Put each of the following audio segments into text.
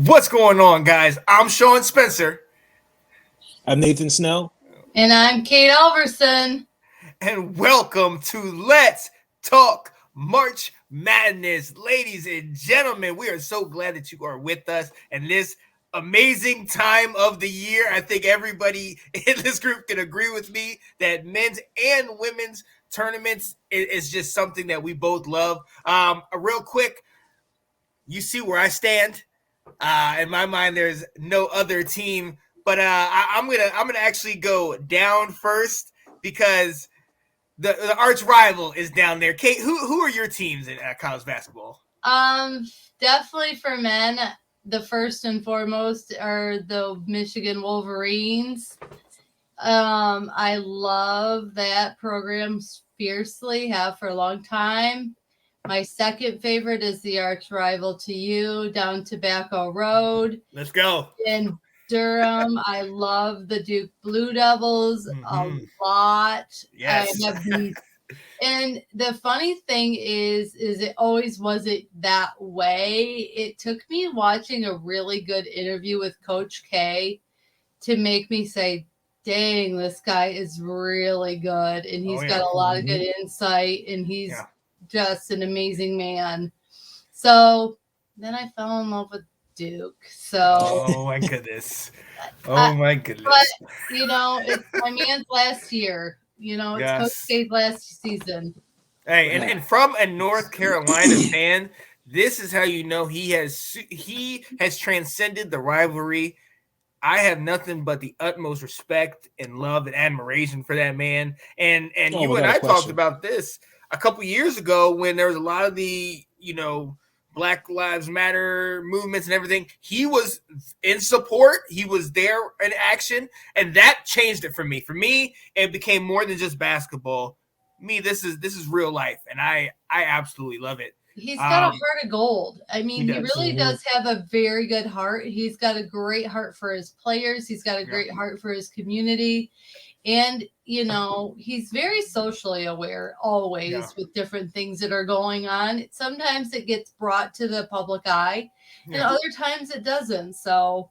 What's going on, guys? I'm Sean Spencer, I'm Nathan Snell. And I'm Kate Alverson. and welcome to Let's Talk March Madness. Ladies and gentlemen, we are so glad that you are with us in this amazing time of the year. I think everybody in this group can agree with me that men's and women's tournaments is just something that we both love. Real quick, you see where I stand. In my mind, there's no other team, but I'm gonna actually go down first because the arch rival is down there. Kate, who are your teams in college basketball? Definitely for men, the first and foremost are the Michigan Wolverines. I love that program fiercely, have for a long time. My second favorite is the arch rival to you, down Tobacco Road. Let's go. In Durham, I love the Duke Blue Devils a lot. Yes. And the funny thing is it always wasn't that way. It took me watching a really good interview with Coach K to make me say, dang, this guy is really good. And he's got a lot of good insight, and he's just an amazing man. So then I fell in love with Duke. So oh my goodness. My goodness. But it's my man's last year. It's Coach K's last season. Hey, and from a North Carolina fan, this is how you know he has transcended the rivalry. I have nothing but the utmost respect and love and admiration for that man. And you and I talked about this a couple years ago when there was a lot of the, Black Lives Matter movements and everything. He was in support. He was there in action, and that changed it for me. For me, it became more than just basketball. This is real life, and I absolutely love it. He's got a heart of gold. I mean, he really does have a very good heart. He's got a great heart for his players. He's got a great heart for his community. And, he's very socially aware always with different things that are going on. Sometimes it gets brought to the public eye, and other times it doesn't. So,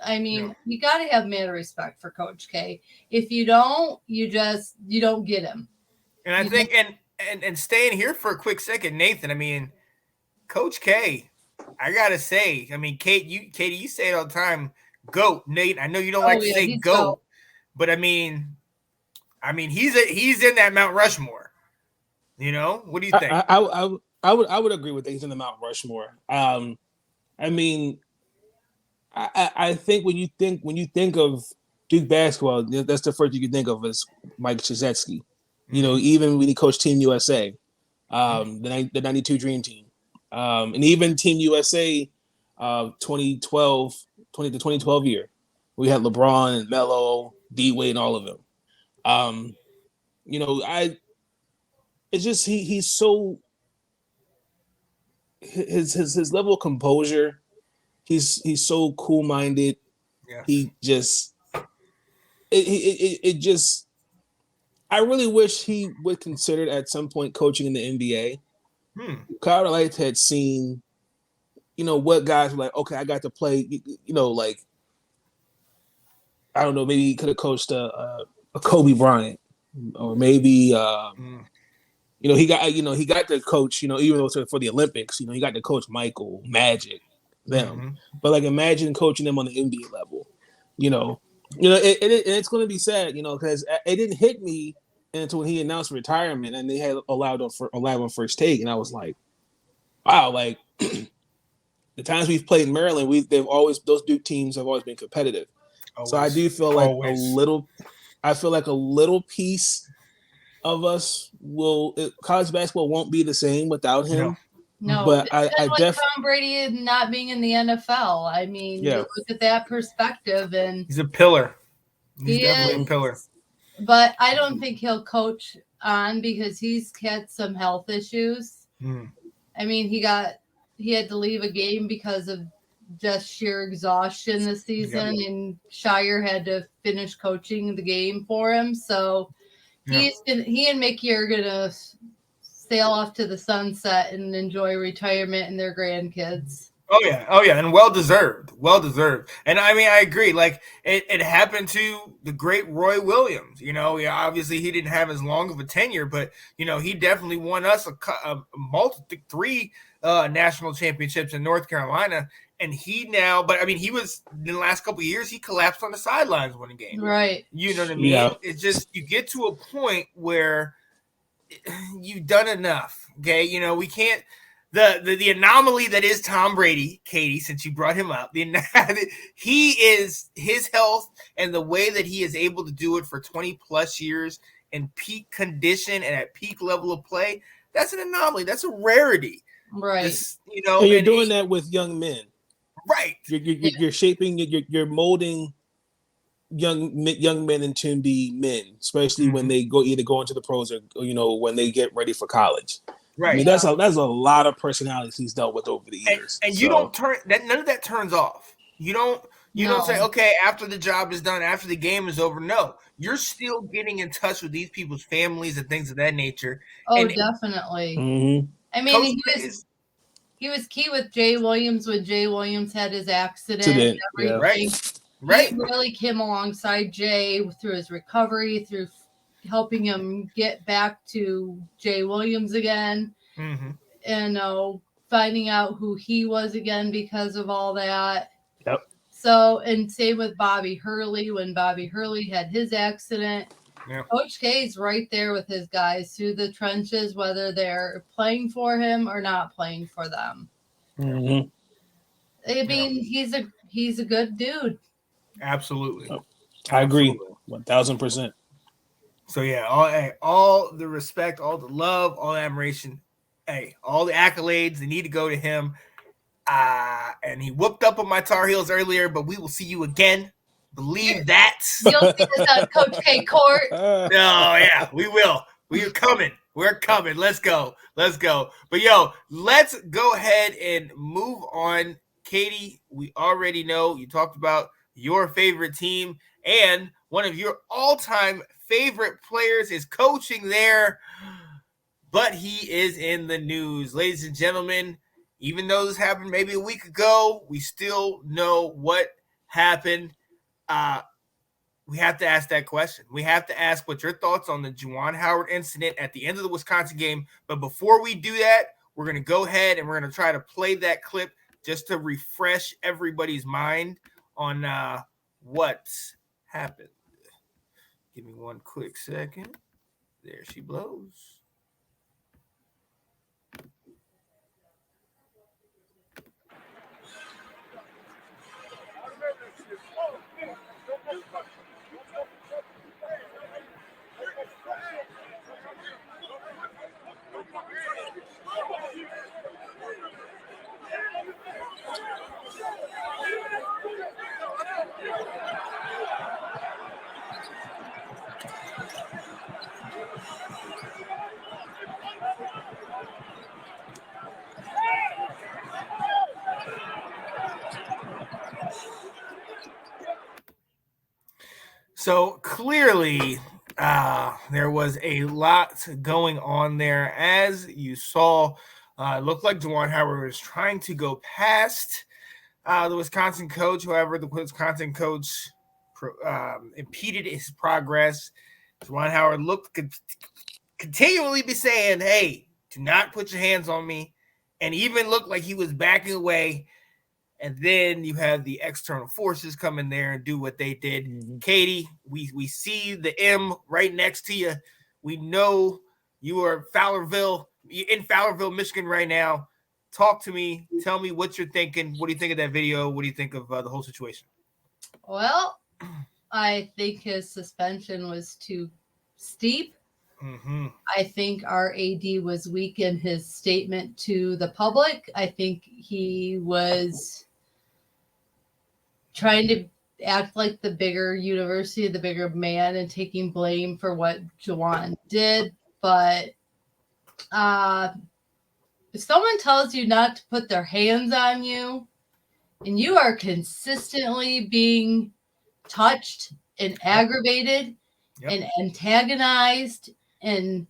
I mean, you got to have mad respect for Coach K. If you don't, you don't get him. And I think, and staying here for a quick second, Nathan, I mean, Coach K, I got to say, I mean, Katie, you say it all the time, GOAT. Nate, I know you don't like to say GOAT. But I mean, he's in that Mount Rushmore. What do you think? I would agree with that. He's in the Mount Rushmore. I mean, I think when you think of Duke basketball, that's the first you can think of is Mike Krzyzewski. Even when he coached Team USA, the '92 Dream Team, and even Team USA, 2012 year, we had LeBron and Melo, D Wade, and all of them. It's just he's so his level of composure. He's so cool minded. Yeah. He just it just. I really wish he would consider at some point coaching in the NBA. I would like to have seen, what guys were like. Okay, I got to play. Like I don't know. Maybe he could have coached a Kobe Bryant, or maybe he got to coach. Even though for the Olympics, he got to coach Michael, Magic, them. But like imagine coaching them on the NBA level. It's going to be sad, because it didn't hit me until when he announced retirement and they had allowed on first take, and I was like, wow, like the times we've played in Maryland, those Duke teams have always been competitive. Always. So I do feel like a little piece of us college basketball won't be the same without him. No, but I Tom Brady not being in the NFL. I mean, you look at that perspective, and he's a pillar. He's definitely a pillar. But I don't think he'll coach on because he's had some health issues. I mean, he had to leave a game because of just sheer exhaustion this season, and Shire had to finish coaching the game for him. So he and Mickey are gonna sail off to the sunset and enjoy retirement and their grandkids. Oh yeah, and well deserved. And I mean, I agree. Like it happened to the great Roy Williams. You know, obviously he didn't have as long of a tenure, but you know, he definitely won us three national championships in North Carolina. And but I mean, he was in the last couple of years, he collapsed on the sidelines winning games. Right. You know what I mean? Yeah. It's just you get to a point where you've done enough. Okay, you know, we can't. The anomaly that is Tom Brady, Katie, since you brought him up, he is his health and the way that he is able to do it for 20 plus years in peak condition and at peak level of play. That's an anomaly. That's a rarity. Right. You know, and you're doing that with young men. Right. You're shaping. You're molding young men into be men, especially when they go into the pros or you know when they get ready for college. Right. I mean, that's a lot of personalities he's dealt with over the years. And you don't turn that. None of that turns off. You don't say, okay, after the job is done, after the game is over. No, you're still getting in touch with these people's families and things of that nature. Oh, definitely. Mm-hmm. I mean, he was key with Jay Williams when Jay Williams had his accident and everything. Yeah. Right. He really came alongside Jay through his recovery, through helping him get back to Jay Williams again. Mm-hmm. And finding out who he was again because of all that. Yep. So, and same with Bobby Hurley when Bobby Hurley had his accident. Yeah. Coach K's right there with his guys through the trenches, whether they're playing for him or not playing for them. Mm-hmm. I mean, he's a good dude. Absolutely. I agree 1,000%. So yeah, all the respect, all the love, all the admiration, all the accolades, they need to go to him. And he whooped up on my Tar Heels earlier, but we will see you again. Believe that. You'll see us on Coach K court. Oh yeah, we will. We're coming. Let's go. But let's go ahead and move on. Katie, we already know you talked about your favorite team and one of your all-time favorite players is coaching there, but he is in the news. Ladies and gentlemen, even though this happened maybe a week ago, we still know what happened. We have to ask that question. We have to ask what your thoughts on the Juwan Howard incident at the end of the Wisconsin game. But before we do that, we're going to go ahead and we're going to try to play that clip just to refresh everybody's mind on what happened. Give me one quick second. There she blows. So clearly, there was a lot going on there. As you saw, it looked like Juwan Howard was trying to go past the Wisconsin coach. However, the Wisconsin coach impeded his progress. Juwan Howard looked continually be saying, "Hey, do not put your hands on me," and even looked like he was backing away. And then you have the external forces come in there and do what they did. Mm-hmm. Katie, we see the M right next to you. We know you are in Fowlerville, Michigan right now. Talk to me. Tell me what you're thinking. What do you think of that video? What do you think of the whole situation? Well, I think his suspension was too steep. Mm-hmm. I think our AD was weak in his statement to the public. I think he was trying to act like the bigger university, the bigger man, and taking blame for what Juwan did. But if someone tells you not to put their hands on you, and you are consistently being touched and aggravated and antagonized and,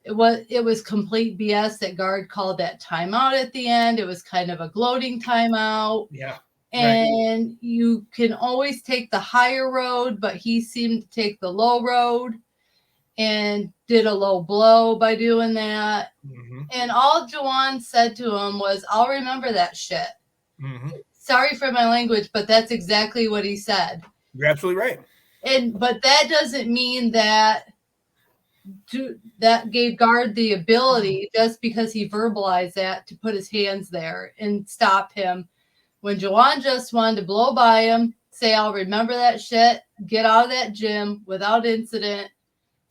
it was complete BS that guard called that timeout at the end. It was kind of a gloating timeout. Yeah. And you can always take the higher road, but he seemed to take the low road and did a low blow by doing that. Mm-hmm. And all Juwan said to him was, I'll remember that shit. Mm-hmm. Sorry for my language, but that's exactly what he said. You're absolutely right. But that doesn't mean that that gave guard the ability, just because he verbalized that, to put his hands there and stop him. When Juwan just wanted to blow by him, say, I'll remember that shit, get out of that gym without incident,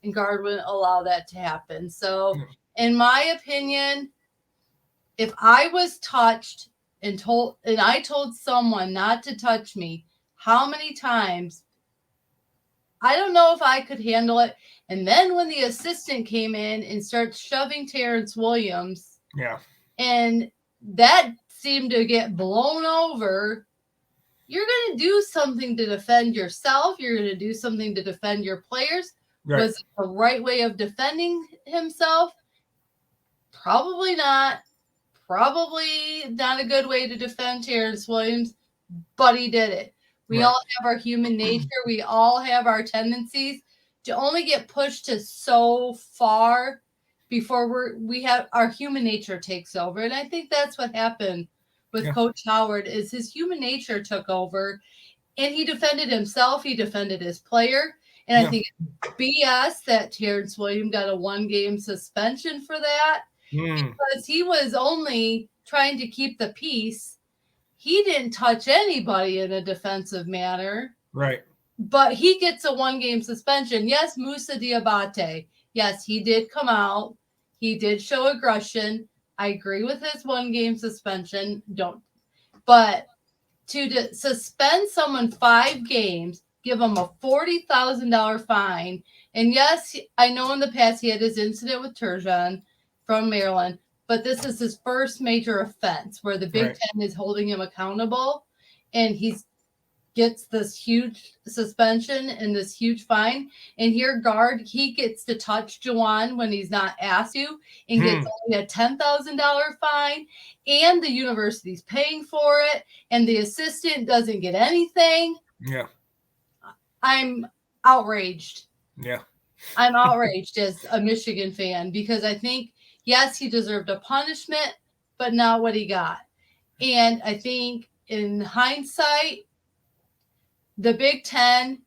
and guard wouldn't allow that to happen. So, in my opinion, if I was touched and I told someone not to touch me, how many times? I don't know if I could handle it. And then when the assistant came in and starts shoving Terrence Williams, and that seemed to get blown over, you're going to do something to defend yourself. You're going to do something to defend your players. Right. Was it the right way of defending himself? Probably not. Probably not a good way to defend Terrence Williams, but he did it. We all have our human nature. We all have our tendencies to only get pushed to so far before we have our human nature takes over. And I think that's what happened with Coach Howard, is his human nature took over, and he defended himself. He defended his player. And I think it's BS that Terrence Williams got a 1-game suspension for that, because he was only trying to keep the peace. He didn't touch anybody in a defensive manner. Right. But he gets a 1-game suspension. Yes, Musa Diabate. Yes, he did come out. He did show aggression. I agree with his 1-game suspension. But to suspend someone 5 games, give him a $40,000 fine. And yes, I know in the past he had his incident with Turgeon from Maryland, but this is his first major offense where the Big Ten is holding him accountable, and he gets this huge suspension and this huge fine. And here, guard, he gets to touch Juwan when he's not asked to, and gets only a $10,000 fine, and the university's paying for it, and the assistant doesn't get anything. Yeah. I'm outraged. Yeah. I'm outraged as a Michigan fan, because I think, yes, he deserved a punishment, but not what he got. And I think in hindsight, the Big Ten,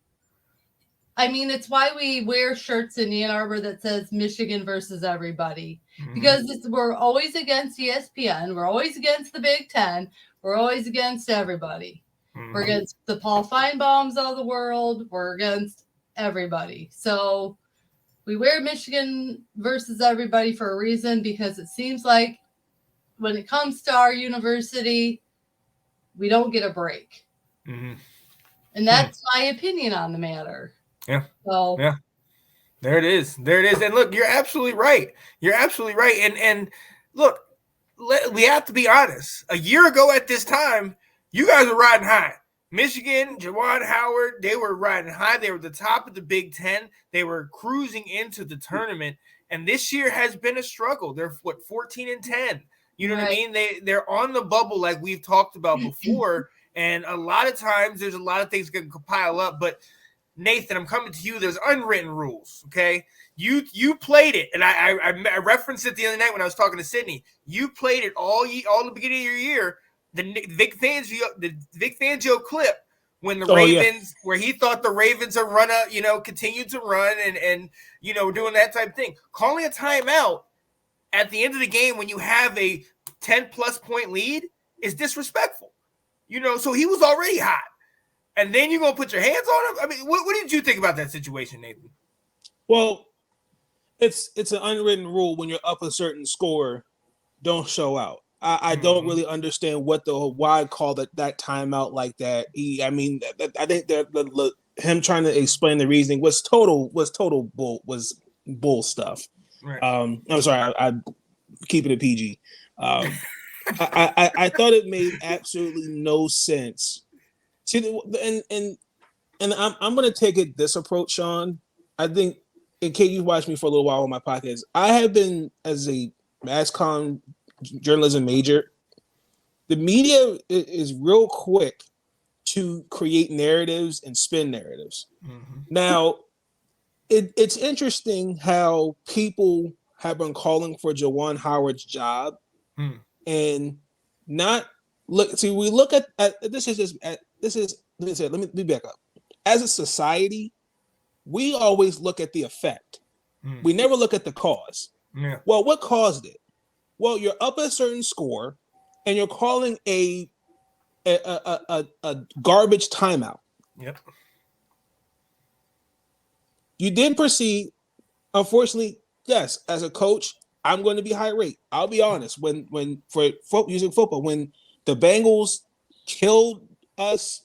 I mean, it's why we wear shirts in Ann Arbor that says Michigan versus everybody, because we're always against ESPN. We're always against the Big Ten. We're always against everybody. We're against the Paul Feinbaums of the world. We're against everybody. So we wear Michigan versus everybody for a reason, because it seems like when it comes to our university, we don't get a break. And that's my opinion on the matter. Yeah. So there it is. There it is. And look, you're absolutely right. You're absolutely right. And look, we have to be honest. A year ago at this time, you guys were riding high. Michigan, Juwan Howard, they were riding high. They were the top of the Big Ten. They were cruising into the tournament. And this year has been a struggle. They're 14-10. You know what I mean? They're on the bubble like we've talked about before. And a lot of times there's a lot of things that can pile up. But Nathan, I'm coming to you. There's unwritten rules, okay? You played it, and I referenced it the other night when I was talking to Sydney. You played it all the beginning of your year. The Vic Fangio clip when the Ravens, where he thought the Ravens are continued to run and doing that type of thing. Calling a timeout at the end of the game when you have a 10-plus point lead is disrespectful. So he was already hot. And then you're going to put your hands on him? I mean, what did you think about that situation, Nathan? Well, it's an unwritten rule. When you're up a certain score, don't show out. I don't really understand why call that timeout like that. I think him trying to explain the reasoning was total bull stuff. Right. I'm sorry, I keep it a PG. I thought it made absolutely no sense. See, and I'm going to take this approach, Sean. I think in case you've watched me for a little while on my podcast, I have been, as a mass comm journalism major, the media is real quick to create narratives and spin narratives. Mm-hmm. Now, it's interesting how people have been calling for Juwan Howard's job and not look. See, we look at this is just let me back up. As a society, we always look at the effect. We never look at the cause. Yeah. Well, what caused it? Well, you're up a certain score, and you're calling a garbage timeout. Yep. You then proceed. Unfortunately, yes, as a coach, I'm going to be high rate. I'll be honest. When using football, when the Bengals killed us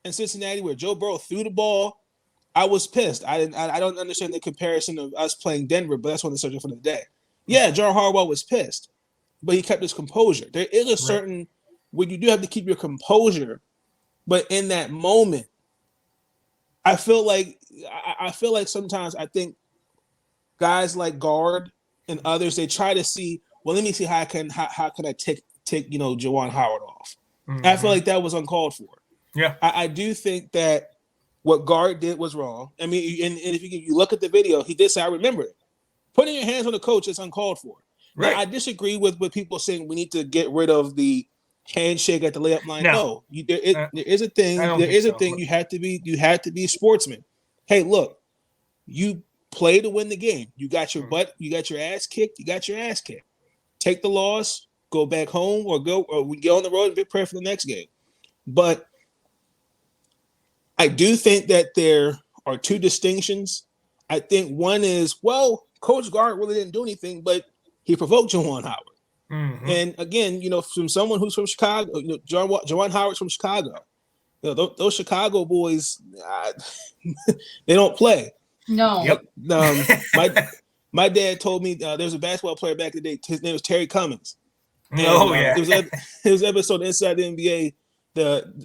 in Cincinnati, where Joe Burrow threw the ball, I was pissed. I don't understand the comparison of us playing Denver, but that's on the subject for the day. Yeah, John Harbaugh was pissed, but he kept his composure. There is a certain when you do have to keep your composure, but in that moment, I feel like sometimes I think guys like Guard and others, they try to see, well, let me see how can I take Juwan Howard off. Mm-hmm. I feel like that was uncalled for. Yeah, I do think that what Guard did was wrong. I mean, and if you look at the video, he did say, I remember it. Putting your hands on the coach is uncalled for. Right. Now, I disagree with people saying we need to get rid of the handshake at the layup line. No, there is a thing. There is a thing. You have to be a sportsman. Hey, look, you play to win the game. You got your butt. You got your ass kicked. You got your ass kicked. Take the loss. Go back home, or we go on the road and prepare for the next game. But I do think that there are two distinctions. I think one is, well, Coach Guard really didn't do anything, but he provoked Juwan Howard. Mm-hmm. And again, from someone who's from Chicago, Juwan Howard's from Chicago. Those Chicago boys, they don't play. No. Yep. My dad told me there was a basketball player back in the day. His name was Terry Cummings. And, yeah. It was an episode Inside the NBA.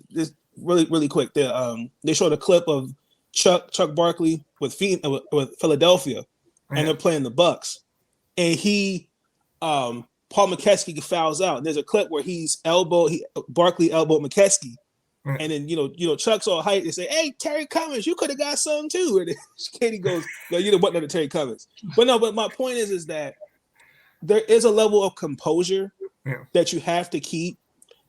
This really, really quick. They showed a clip of Chuck Barkley with Philadelphia, and they're playing the Bucks. And Paul McKeskey fouls out. And there's a clip where Barkley elbowed McKeskey. And then, Chuck's all hyped and say, hey, Terry Cummings, you could have got some too. And Katie goes, no, you wasn't under Terry Cummings. But my point is that there is a level of composure that you have to keep.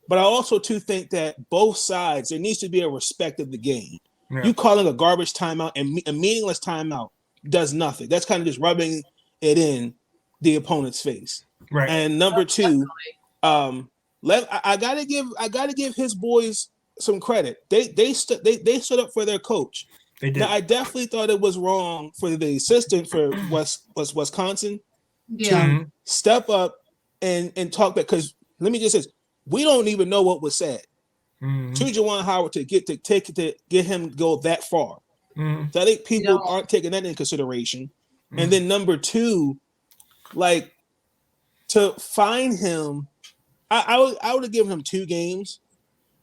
But I also too think that both sides, there needs to be a respect of the game. Yeah. You calling a garbage timeout and a meaningless timeout does nothing. That's kind of just rubbing it in the opponent's face. Right. And number two, I gotta give his boys some credit. They stood up for their coach. They did. Now, I definitely thought it was wrong for the assistant for Wisconsin to step up and talk back, because let me just say, we don't even know what was said to Juwan Howard to get him go that far. So I think people aren't taking that into consideration. And then number two, like, to find him, I would have given him 2 games,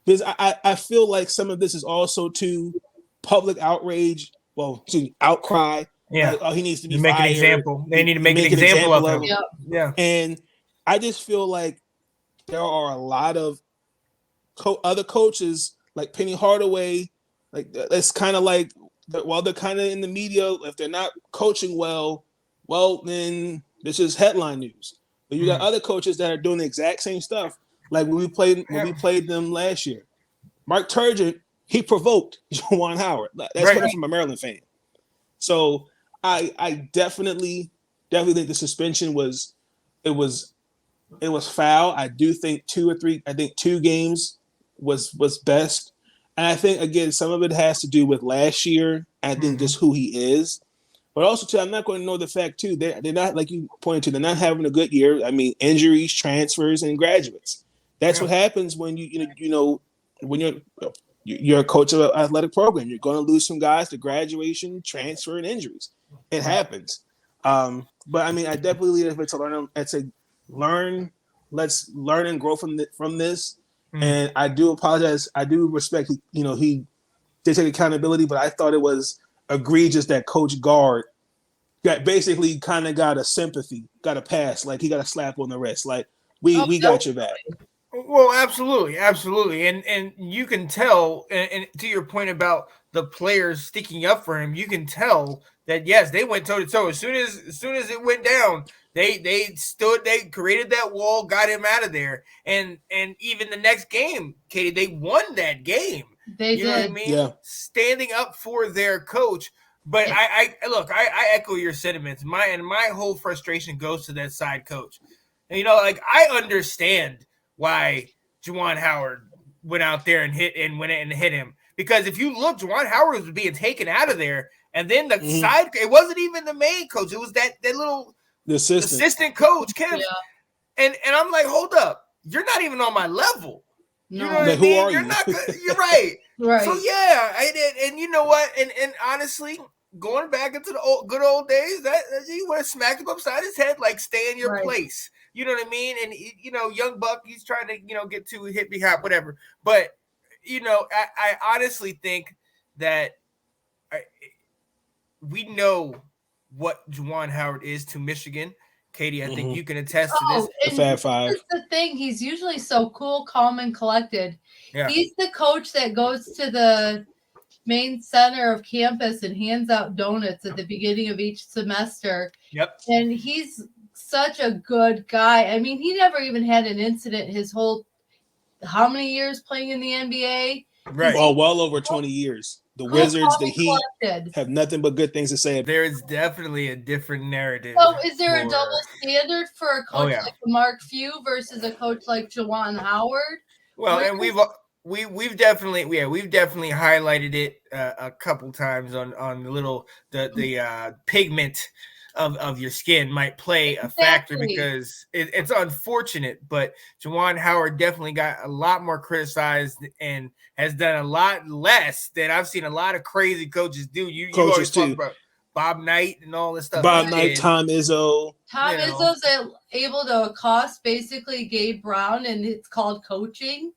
because I feel like some of this is also to public outrage, to outcry. Yeah, like, he needs to be make an example. They need to make an example of him. Yeah, and I just feel like there are a lot of other coaches like Penny Hardaway, like it's kind of like while they're kind of in the media, if they're not coaching well, then this is headline news. But you got other coaches that are doing the exact same stuff. Like when we played them last year, Mark Turgeon, he provoked Juwan Howard. That's coming from a Maryland fan. So I definitely think the suspension was foul. I do think 2 games was best. And I think, again, some of it has to do with last year. I think just who he is. But also, too, I'm not going to ignore the fact, too, they're not, like you pointed to, they're not having a good year. I mean, injuries, transfers, and graduates. That's what happens when when you're a coach of an athletic program. You're going to lose some guys to graduation, transfer, and injuries. It happens. But, I mean, I definitely believe it's a learn. Let's learn and grow from this. And I do apologize. I do respect, he did take accountability, but I thought it was egregious that Coach Guard basically kind of got a sympathy, got a pass, like he got a slap on the wrist, like we got your back. Well, absolutely, and you can tell, and to your point about the players sticking up for him, you can tell that yes, they went toe to toe. As soon as it went down, they stood, they created that wall, got him out of there, and even the next game, Katie, they won that game. They did. Know what I mean? Yeah. Standing up for their coach. But yeah. I echo your sentiments. My whole frustration goes to that side coach. And, I understand why Juwan Howard went out there and hit him. Because if you look, Juwan Howard was being taken out of there, and then the side, it wasn't even the main coach. It was that little assistant coach, Kim. Yeah. And I'm like, hold up, you're not even on my level. No. You know what I mean? Who are you're you? Not good. You're right. Right. So yeah, and you know what? And honestly, going back into the good old days, that you would have smacked him upside his head, like stay in your place. You know what I mean? And young Buck, he's trying to get too hippy hop, whatever. But I honestly think that we know what Juwan Howard is to Michigan. Katie, I think you can attest to this. The Fab Five. That's the thing. He's usually so cool, calm, and collected. Yeah. He's the coach that goes to the main center of campus and hands out donuts at the beginning of each semester. Yep. And he's such a good guy. I mean, he never even had an incident his whole how many years playing in the NBA? Right. Well over 20 years. The Wizards, the Heat have nothing but good things to say. There is definitely a different narrative. So is there a double standard for a coach like Mark Few versus a coach like Juwan Howard? Well, and we've definitely highlighted it a couple times on the pigment of your skin might play a factor because it's unfortunate, but Juwan Howard definitely got a lot more criticized and has done a lot less than I've seen a lot of crazy coaches do. You always talk about Bob Knight and all this stuff. Bob Knight, Tom Izzo. Izzo's able to accost basically Gabe Brown, and it's called coaching.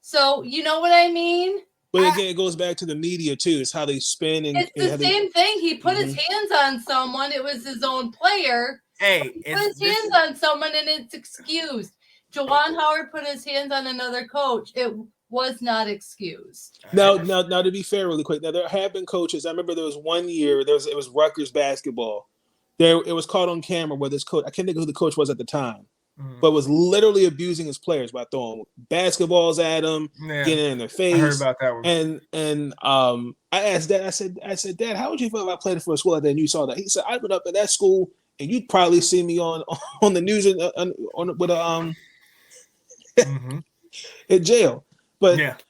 So you know what I mean? But again, it goes back to the media too. It's how they spin and it's the same thing. He put his hands on someone. It was his own player. He put his hands on someone, and it's excused. Juwan Howard put his hands on another coach. It was not excused. Now, to be fair, really quick. Now there have been coaches. I remember there was one year. It was Rutgers basketball. It was caught on camera where this coach. I can't think of who the coach was at the time. But was literally abusing his players by throwing basketballs at them, getting in their face. I heard about that one. And I asked Dad. I said, Dad, how would you feel if I played for a school like that and you saw that? He said, I went up in that school and you'd probably see me on the news with a in jail. But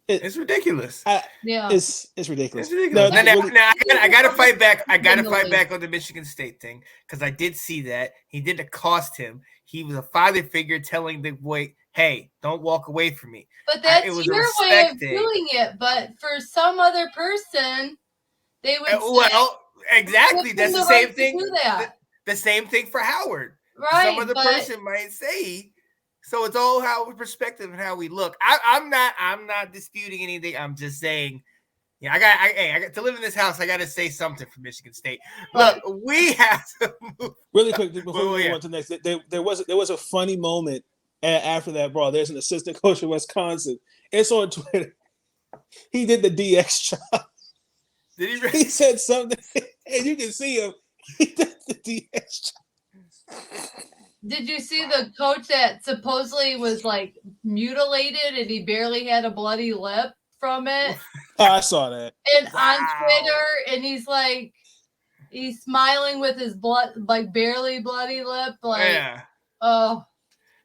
it's ridiculous. It's ridiculous. It's ridiculous. Now, I gotta fight back. I gotta fight back on the Michigan State thing because I did see that he didn't accost him. He was a father figure telling the boy, "Hey, don't walk away from me." But that's your way of doing it. But for some other person, they would. Exactly. That's the same thing. The same thing for Howard. Right. Some other person might say. So it's all how perspective and how we look. I'm not disputing anything. I'm just saying, I got to live in this house. I got to say something for Michigan State. Look, we have to move. Really quick before we go on to the next. There was a funny moment after that brawl. There's an assistant coach in Wisconsin. It's on Twitter. He did the DX job. Did he? He said something, and you can see him. He did the DX job. Did you see the coach that supposedly was like mutilated and he barely had a bloody lip from it? Oh, I saw that. And on Twitter, and he's smiling with his blood, like barely bloody lip.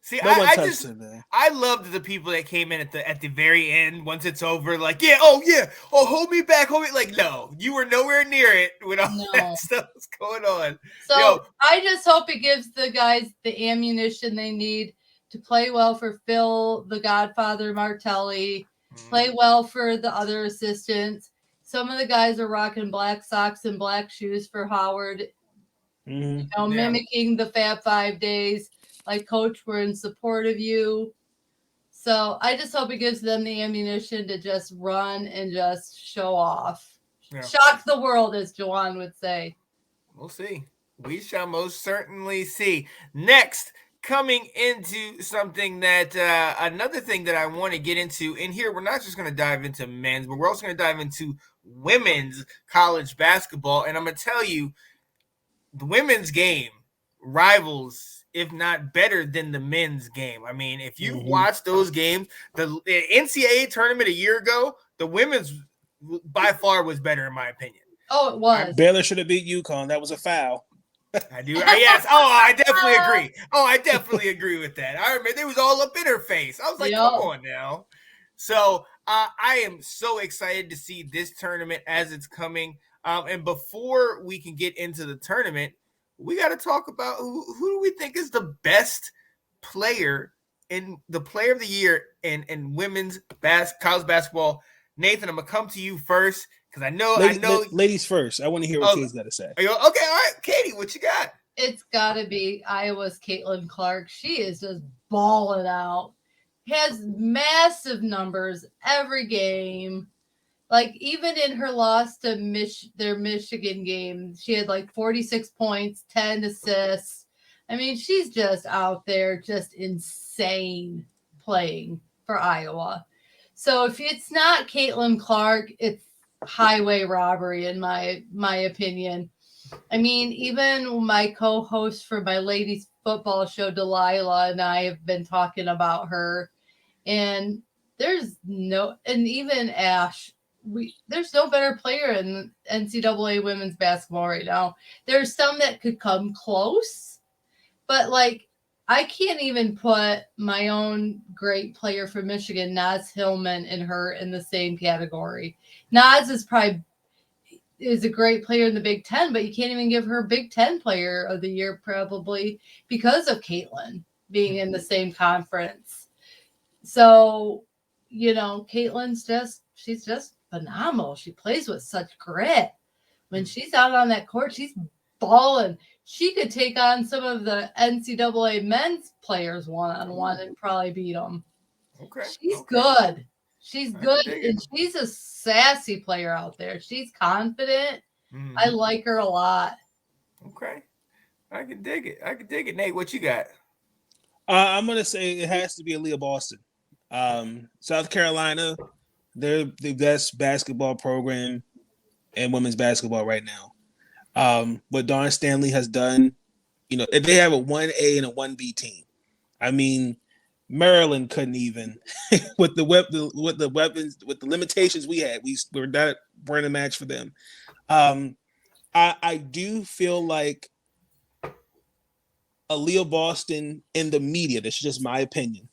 See, I loved the people that came in at the very end once it's over. Like, hold me back, like, no, you were nowhere near it when all that stuff was going on. So I just hope it gives the guys the ammunition they need to play well for Phil, the Godfather Martelli, play well for the other assistants. Some of the guys are rocking black socks and black shoes for Howard, mimicking the Fab 5 days. Like, Coach, we're in support of you. So I just hope it gives them the ammunition to just run and just show off. shock the world, as Jawan would say. We'll see. We shall most certainly see. Next, coming into something that another thing that I want to get into in here, we're not just going to dive into men's, but we're also going to dive into women's college basketball. And I'm going to tell you, the women's game rivals, if not better than the men's game. I mean, if you watch those games, the NCAA tournament a year ago, the women's by far was better, in my opinion. Oh, it was. Baylor should have beat UConn. That was a foul. I do. Yes. Oh, I definitely agree. Oh, I definitely agree with that. I remember they was all up in her face. I was like, come on now. So I am so excited to see this tournament as it's coming. And before we can get into the tournament, we got to talk about who do we think is the best player in the player of the year in women's college basketball. Nathan, I'm gonna come to you first because I know ladies first. I want to hear what Katie's got to say. Okay, all right, Katie, what you got? It's got to be Iowa's Caitlin Clark. She is just balling out. Has massive numbers every game. Like, even in her loss to their Michigan game, she had like 46 points, 10 assists. I mean, she's just out there, just insane playing for Iowa. So if it's not Caitlin Clark, it's highway robbery, in my opinion. I mean, even my co-host for my ladies football show, Delilah, and I have been talking about her. And even Ash, there's no better player in NCAA women's basketball right now. There's some that could come close, but like, I can't even put my own great player from Michigan, Naz Hillman, and her in the same category. Naz is a great player in the Big Ten, but you can't even give her Big Ten player of the year probably because of Caitlin being in the same conference. So, Caitlin's she's just phenomenal. She plays with such grit. When she's out on that court, she's balling. She could take on some of the NCAA men's players one-on-one and probably beat them. Okay. She's good. She's good, and she's a sassy player out there. She's confident. I like her a lot. Okay. I can dig it. Nate, what you got? I'm going to say it has to be Aaliyah Boston. South Carolina, they're the best basketball program in women's basketball right now. What Dawn Stanley has done, they have a 1A and a 1B team. I mean, Maryland couldn't even with the weapons, with the limitations we had. We're not running a match for them. I do feel like Aaliyah Boston in the media, this is just my opinion.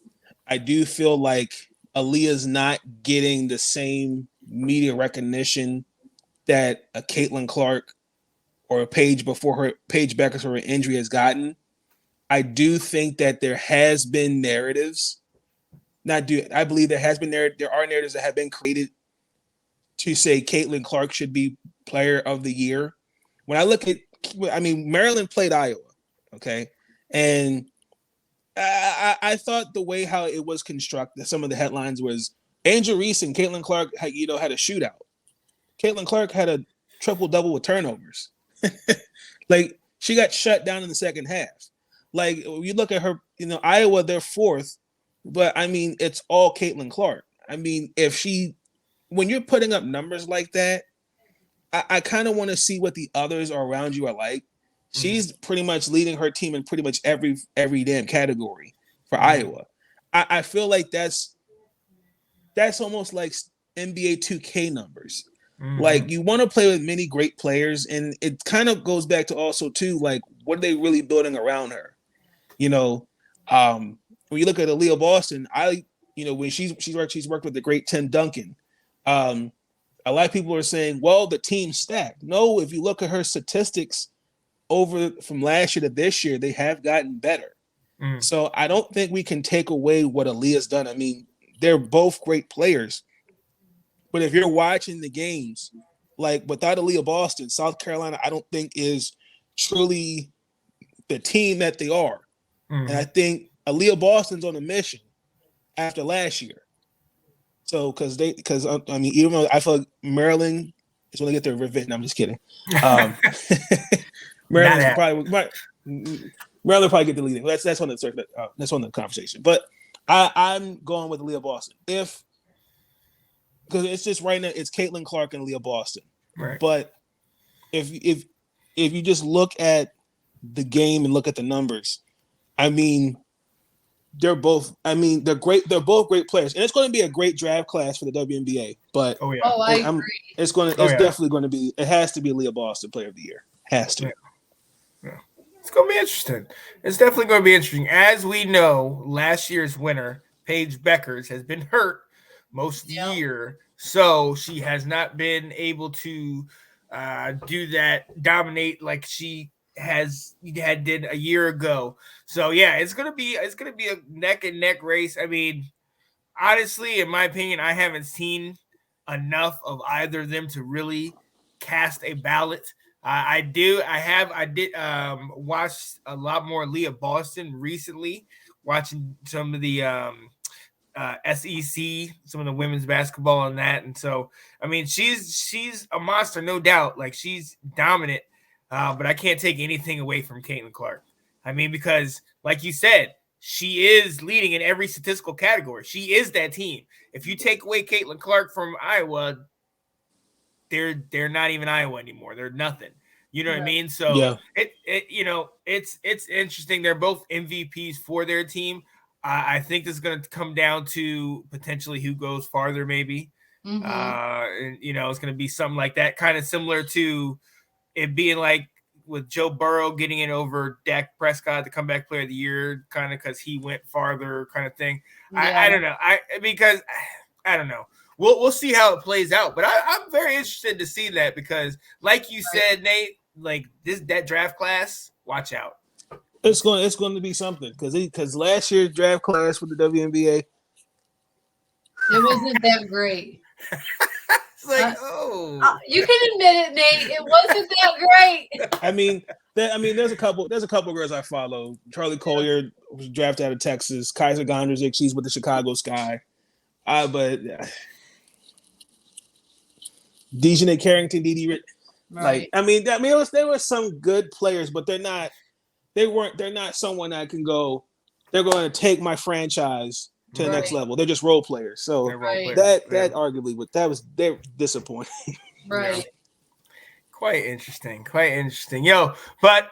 I do feel like Aaliyah's not getting the same media recognition that a Caitlin Clark or a Paige Beckers for her injury has gotten. I do think that there has been narratives. I believe there are narratives that have been created to say Caitlin Clark should be player of the year. When I look at, Maryland played Iowa, okay? And I thought the way how it was constructed, some of the headlines was Angel Reese and Caitlin Clark had a shootout. Caitlin Clark had a triple-double with turnovers. Like, she got shut down in the second half. Like, you look at her, Iowa, they're fourth, but it's all Caitlin Clark. When you're putting up numbers like that, I kind of want to see what the others around you are like. She's pretty much leading her team in pretty much every damn category for Iowa. I feel like that's almost like NBA 2K numbers. Like, you want to play with many great players, and it kind of goes back to also too, like, what are they really building around her? When you look at Aaliyah Boston, when she's worked with the great Tim Duncan. A lot of people are saying, well, the team's stacked. No, if you look at her statistics from last year to this year, they have gotten better. So I don't think we can take away what Aaliyah's done. They're both great players. But if you're watching the games, like, without Aaliyah Boston, South Carolina, I don't think is truly the team that they are. And I think Aaliyah Boston's on a mission after last year. So, even though I feel like Maryland It's when they get their revenge. No, I'm just kidding. Maryland probably get deleted. That's on the conversation. But I'm going with Leah Boston. Because it's just right now, it's Caitlin Clark and Leah Boston. Right. But if you just look at the game and look at the numbers, I mean, they're both great. They're both great players, and it's going to be a great draft class for the WNBA. But I agree. It's definitely going to be. It has to be Leah Boston Player of the Year. Has to. Yeah. It's going to be interesting. It's definitely going to be interesting. As we know, last year's winner, Paige Beckers, has been hurt most of the year, so she has not been able to do that, dominate like she did a year ago. So yeah, it's gonna be a neck and neck race. I mean, honestly, in my opinion, I haven't seen enough of either of them to really cast a ballot. I did watch a lot more Leah Boston recently, watching some of the SEC, some of the women's basketball and that. And so, I mean, she's a monster, no doubt. Like, she's dominant, but I can't take anything away from Caitlin Clark. I mean, because like you said, she is leading in every statistical category. She is that team. If you take away Caitlin Clark from Iowa, they're not even Iowa anymore. They're nothing. You know what I mean? So it's interesting. They're both MVPs for their team. I think this is going to come down to potentially who goes farther, maybe. And, it's going to be something like that, kind of similar to it being like with Joe Burrow getting it over Dak Prescott, the comeback player of the year, kind of because he went farther, kind of thing. I don't know. Because I don't know. We'll see how it plays out, but I'm very interested to see that because, like you said, Nate, like that draft class, watch out. It's going to be something because last year's draft class with the WNBA, it wasn't that great. It's like, you can admit it, Nate. It wasn't that great. I mean, there's a couple girls I follow. Charlie Collier was drafted out of Texas. Kaiser Gondrzik, she's with the Chicago Sky. But Dejanay Carrington, right. There were some good players, but they're not someone that can go, they're going to take my franchise to the next level. They're just role players. So that arguably, they're disappointing. Right. Yeah. Quite interesting. Yo, but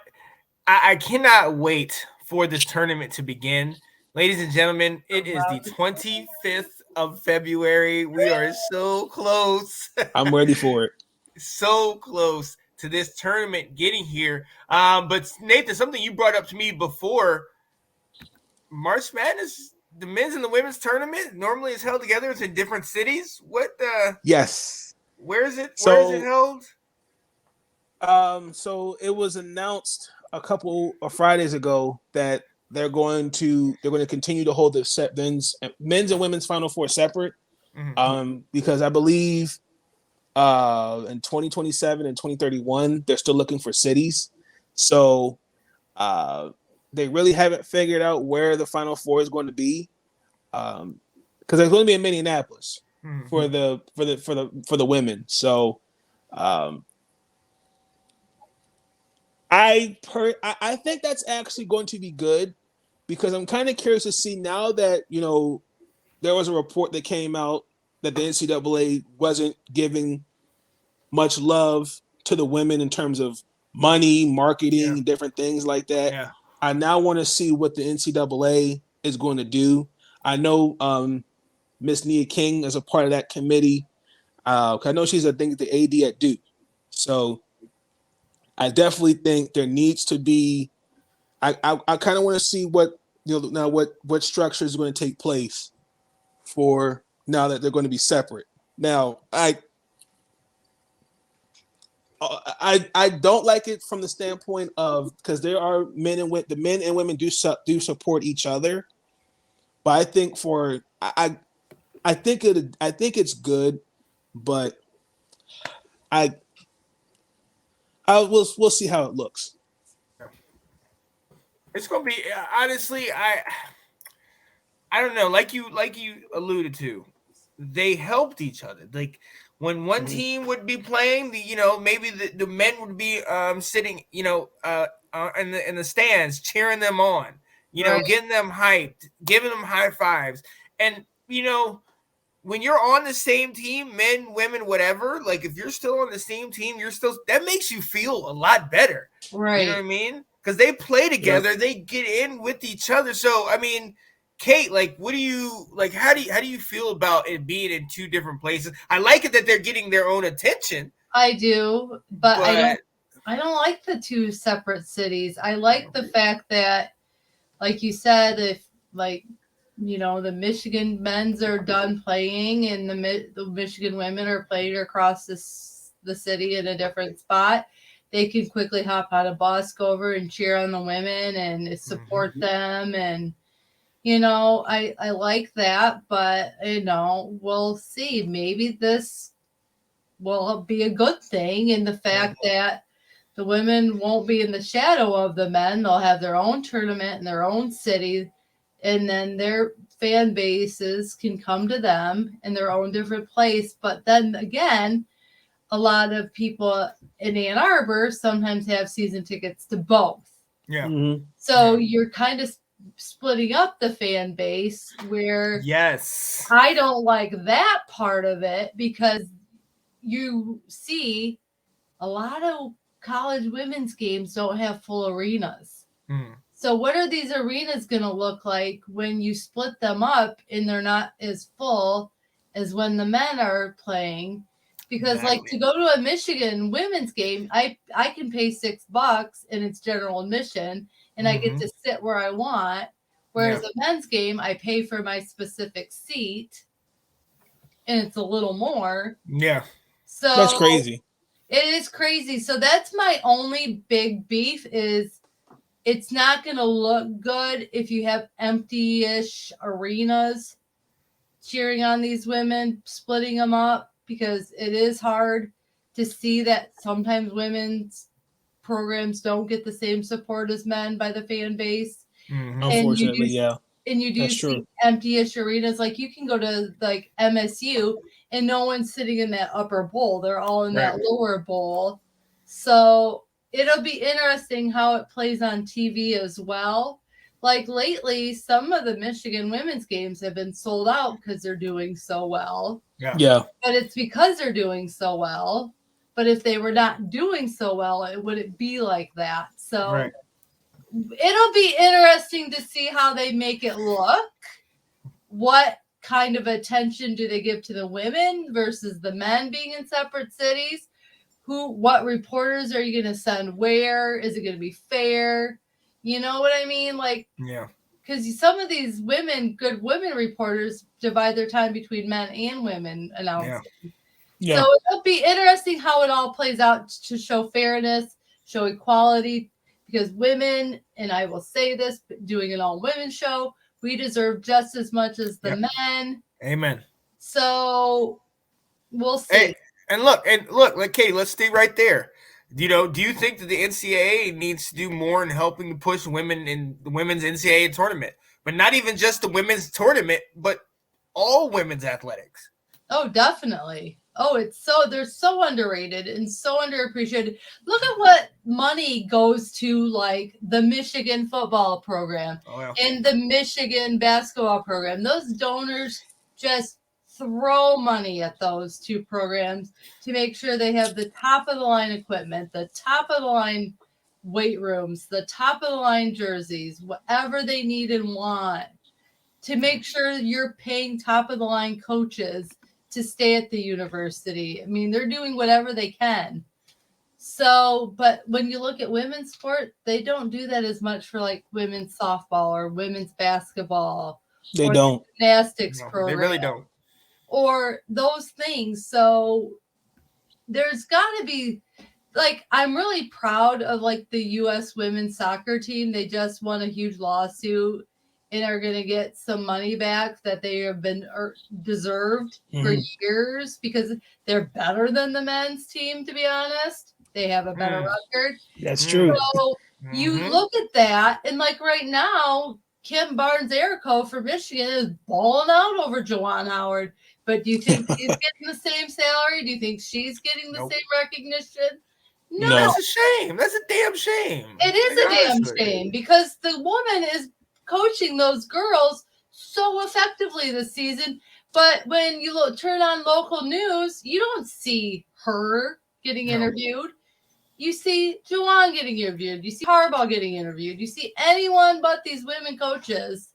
I cannot wait for this tournament to begin. Ladies and gentlemen, it is the 25th of February. We are so close. I'm ready for it. So close to this tournament getting here. But Nathan, something you brought up to me before, March Madness, the men's and the women's tournament normally is held together. It's in different cities. Yes. Where is it? Where is it held? So it was announced a couple of Fridays ago that they're going to continue to hold the men's and women's Final Four separate. Mm-hmm. Because I believe in 2027 and 2031 they're still looking for cities. So they really haven't figured out where the Final Four is going to be. Because there's going to be in Minneapolis for the women. So I think that's actually going to be good because I'm kind of curious to see now that, there was a report that came out that the NCAA wasn't giving much love to the women in terms of money, marketing, different things like that. Yeah. I now want to see what the NCAA is going to do. I know Miss Nia King is a part of that committee. I know she's, I think, the AD at Duke. So I definitely think there needs to be. I kind of want to see what what structure is going to take place for now that they're going to be separate. Now I don't like it from the standpoint of because there are the men and women do support each other, but I think I think it's good, but we'll see how it looks. It's gonna be honestly, I don't know. Like you alluded to, they helped each other. Like when one team would be playing, maybe the men would be sitting, in the stands cheering them on, Right. getting them hyped, giving them high fives. And when you're on the same team, men, women, whatever, like if you're still on the same team, that makes you feel a lot better. Right. You know what I mean? Because they play together, they get in with each other. So I mean, Kate, like, what do you like? How do you feel about it being in two different places? I like it that they're getting their own attention. I do, but I don't like the two separate cities. I like the fact that, like you said, if like the Michigan men's are done playing and the Michigan women are playing across the city in a different spot, they can quickly hop on a bus, go over and cheer on the women and support them. And, I like that, but, we'll see. Maybe this will be a good thing in the fact that the women won't be in the shadow of the men. They'll have their own tournament in their own city, and then their fan bases can come to them in their own different place. But then again, a lot of people in Ann Arbor sometimes have season tickets to both. Yeah. Mm-hmm. So you're kind of splitting up the fan base where I don't like that part of it, because you see a lot of college women's games don't have full arenas. So what are these arenas going to look like when you split them up and they're not as full as when the men are playing? Because like to go to a Michigan women's game, I can pay $6 and it's general admission and I get to sit where I want. Whereas a men's game, I pay for my specific seat and it's a little more. Yeah. So that's crazy. It is crazy. So that's my only big beef is it's not going to look good if you have empty-ish arenas cheering on these women, splitting them up, because it is hard to see that sometimes women's programs don't get the same support as men by the fan base. Unfortunately, And you do see empty-ish arenas. Like you can go to like MSU and no one's sitting in that upper bowl. They're all in that lower bowl. So it'll be interesting how it plays on TV as well. Like lately, some of the Michigan women's games have been sold out because they're doing so well. Yeah. But it's because they're doing so well. But if they were not doing so well, it wouldn't be like that. So it'll be interesting to see how they make it look. What kind of attention do they give to the women versus the men being in separate cities? What reporters are you going to send where? Is it going to be fair? You know what I mean? Like, because some of these good women reporters divide their time between men and women announcing. So it'll be interesting how it all plays out to show fairness, show equality, because women, and I will say this, doing an all-women show, we deserve just as much as the men. Amen. So we'll see. And look, like, Kate, let's stay right there. Do you think that the NCAA needs to do more in helping to push women in the women's NCAA tournament? But not even just the women's tournament, but all women's athletics. Oh, definitely. Oh, they're so underrated and so underappreciated. Look at what money goes to like the Michigan football program and the Michigan basketball program. Those donors just throw money at those two programs to make sure they have the top of the line equipment, the top of the line weight rooms, the top of the line jerseys, whatever they need and want, to make sure you're paying top of the line coaches to stay at the university. I mean, they're doing whatever they can. So, but when you look at women's sport, they don't do that as much for like women's softball or women's basketball. They don't. Gymnastics program. They really don't. Or those things. So there's got to be, like, I'm really proud of like the U.S. women's soccer team. They just won a huge lawsuit and are going to get some money back that they have been deserved for years, because they're better than the men's team, to be honest. They have a better record. That's true. So you look at that, and like right now, Kim Barnes-Erico for Michigan is balling out over Juwan Howard. But do you think he's getting the same salary? Do you think she's getting the same recognition? No. That's a shame. That's a damn shame. It is a damn shame because the woman is coaching those girls so effectively this season. But when you turn on local news, you don't see her getting interviewed. You see Juwan getting interviewed. You see Harbaugh getting interviewed. You see anyone but these women coaches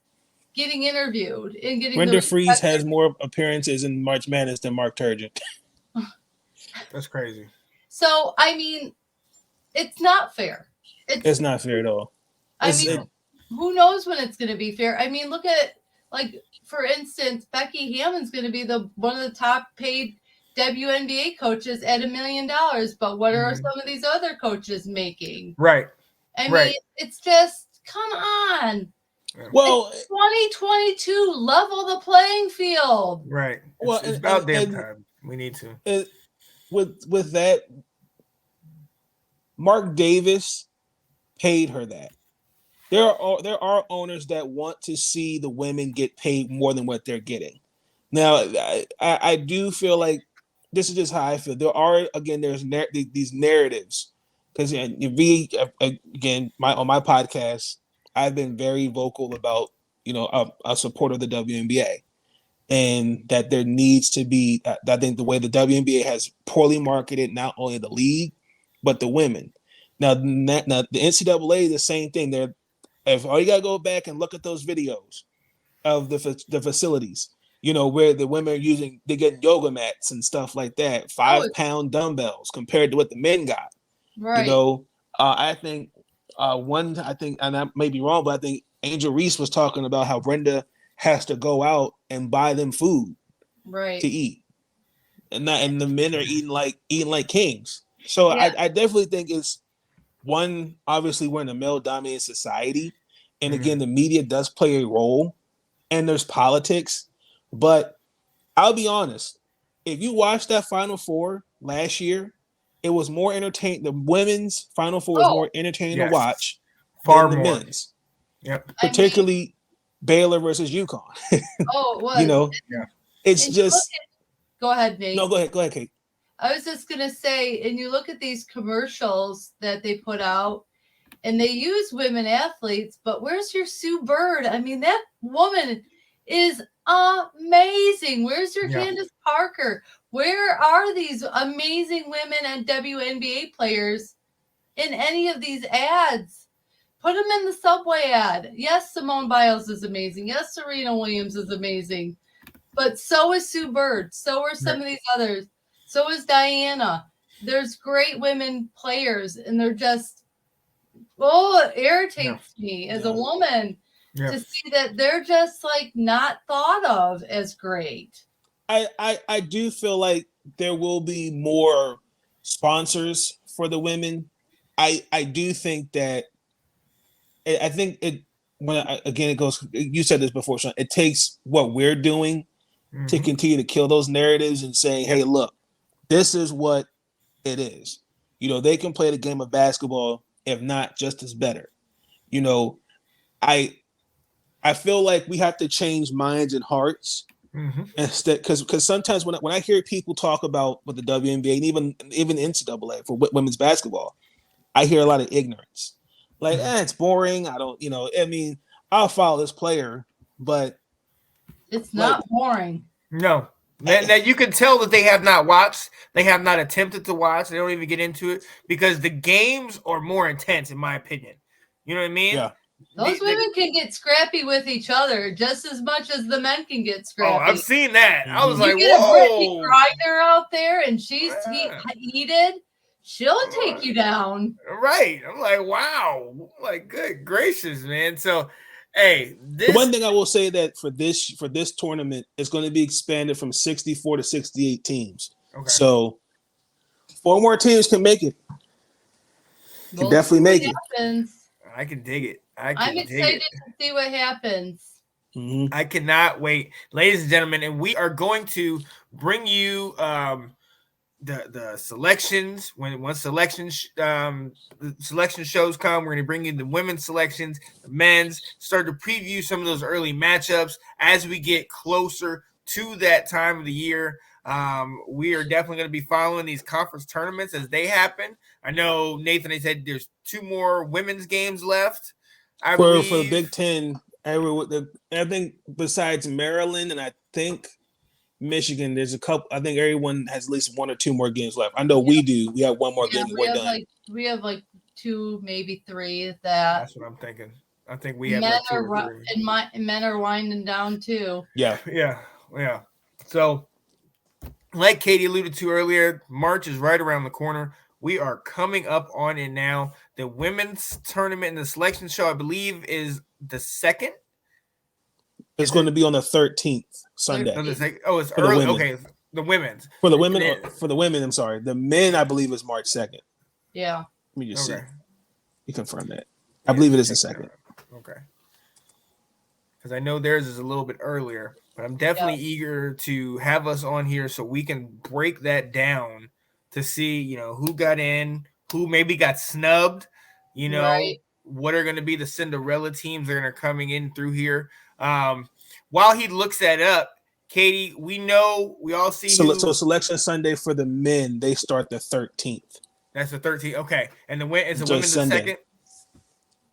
getting interviewed and getting. Brenda Freeze has more appearances in March Madness than Mark Turgeon. That's crazy. So, I mean, it's not fair. It's not fair at all. Who knows when it's going to be fair? I mean, look at, like, for instance, Becky Hammon's going to be one of the top paid WNBA coaches at $1 million. But what are some of these other coaches making? Right. I mean, it's just, come on. Well, it's 2022, level the playing field. Right. It's about damn time. We need to. With that, Mark Davis paid her that. There are owners that want to see the women get paid more than what they're getting. Now, I do feel like this is just how I feel. There's these narratives because again, on my podcast, I've been very vocal about a support of the WNBA. And that there needs to be, I think the way the WNBA has poorly marketed not only the league, but the women. Now the NCAA, the same thing. If all you got to go back and look at those videos of the facilities, where the women are they're getting yoga mats and stuff like that, 5-pound dumbbells compared to what the men got. Right. I think and I may be wrong, but I think Angel Reese was talking about how Brenda has to go out and buy them food to eat, and the men are eating like kings. So I definitely think it's one. Obviously, we're in a male-dominated society, and again, the media does play a role, and there's politics. But I'll be honest, if you watched that Final Four last year, it was more entertaining. The women's Final Four was more entertaining to watch than the more. men's. Yep, particularly Baylor versus UConn. Oh, it was. It's just. Go ahead, Nate. No, go ahead, Kate. I was just gonna say, and you look at these commercials that they put out, and they use women athletes, but where's your Sue Bird? I mean, that woman is amazing. Where's your Candace Parker? Where are these amazing women and WNBA players in any of these ads? Put them in the Subway ad. Yes, Simone Biles is amazing. Yes, Serena Williams is amazing. But so is Sue Bird. So are some of these others. So is Diana. There's great women players, and they're just, it irritates me as a woman to see that they're just like not thought of as great. I do feel like there will be more sponsors for the women. I do think that. I think it goes. You said this before, Sean. It takes what we're doing to continue to kill those narratives and saying, "Hey, look, this is what it is." They can play the game of basketball, if not just as better. I feel like we have to change minds and hearts instead, because sometimes when I hear people talk about with the WNBA and even NCAA for women's basketball, I hear a lot of ignorance. Like, it's boring. I don't, I mean, I'll follow this player, but it's not boring. No. Now you can tell that they have not watched. They have not attempted to watch. They don't even get into it because the games are more intense, in my opinion. You know what I mean? Yeah. Those women can get scrappy with each other just as much as the men can get scrappy. Oh, I've seen that. I was like, you get a Brittany Griner out there and she's heated. She'll take you down. Right. I'm like, wow. Like, good gracious, man. So, hey, the one thing I will say that for this tournament, it's going to be expanded from 64 to 68 teams. Okay. So 4 more teams can make it. Can definitely make it. I can dig it. I'm excited to see what happens. I cannot wait, ladies and gentlemen, and we are going to bring you the selections. Once selection the selection shows come, we're going to bring in the women's selections, the men's. Start to preview some of those early matchups as we get closer to that time of the year. We are definitely going to be following these conference tournaments as they happen. I know Nathan, they said there's 2 more women's games left. I believe for the Big Ten. I think besides Maryland and I think Michigan, there's a couple. I think everyone has at least 1 or 2 more games left. I know we do. We have 1 more game. We're done. We have 2, maybe 3. That's what I'm thinking. I think we have men 2 are or 3. and men are winding down too. Yeah. So, like Katie alluded to earlier, March is right around the corner. We are coming up on it now. The women's tournament and the selection show, I believe, is the 2nd. It's going to be on the 13th, Sunday. Oh, it's early. Okay, the women's. For the women, I'm sorry. The men, I believe, is March 2nd. Yeah. Let me just see. You confirm that. I believe it is the 2nd. Okay. Because I know theirs is a little bit earlier, but I'm definitely eager to have us on here so we can break that down to see, who got in, who maybe got snubbed, what are going to be the Cinderella teams that are coming in through here. While he looks that up, Katie, we all see. So selection Sunday for the men, they start the 13th. That's the 13th. Okay, and the women the 2nd.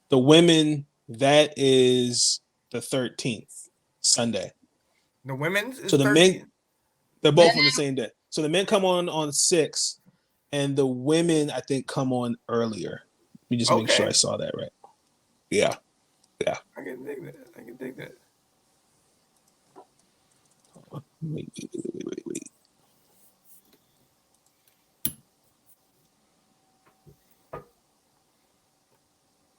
The women, that is the 13th Sunday. The women's is so the 13th? Men, they're both on the same day. So the men come on 6th, and the women I think come on earlier. Let me just make sure I saw that right. Yeah. I can dig that. Wait.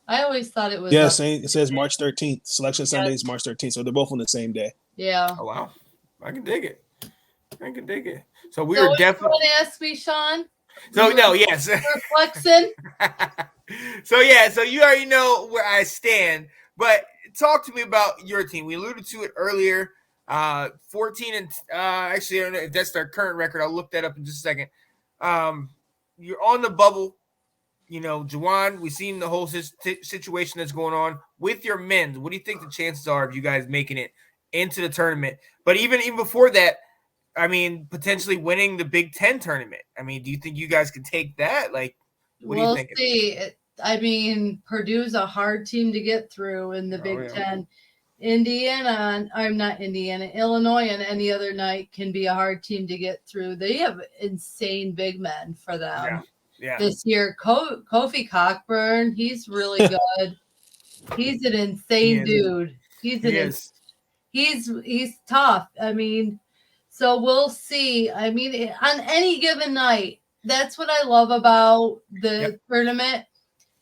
I always thought it was. Yeah, it says March 13th. Selection Sunday is March 13th, so they're both on the same day. Yeah. Oh wow, I can dig it. So we are definitely. Want to ask me, Sean? So no, yes. Flexing. So you already know where I stand, but talk to me about your team. We alluded to it earlier. 14 and actually, I don't know if that's their current record. I'll look that up in just a second. You're on the bubble. Juwan, we've seen the whole situation that's going on with your men. What do you think the chances are of you guys making it into the tournament? But even before that, I mean, potentially winning the Big Ten tournament. I mean, do you think you guys can take that? What do you think? We'll see. I mean, Purdue's a hard team to get through in the Big Ten. Illinois and any other night can be a hard team to get through. They have insane big men for them. Yeah. This year, Kofi Cockburn, he's really good. He's an insane dude. He's tough. I mean, so we'll see. I mean, on any given night, that's what I love about the tournament.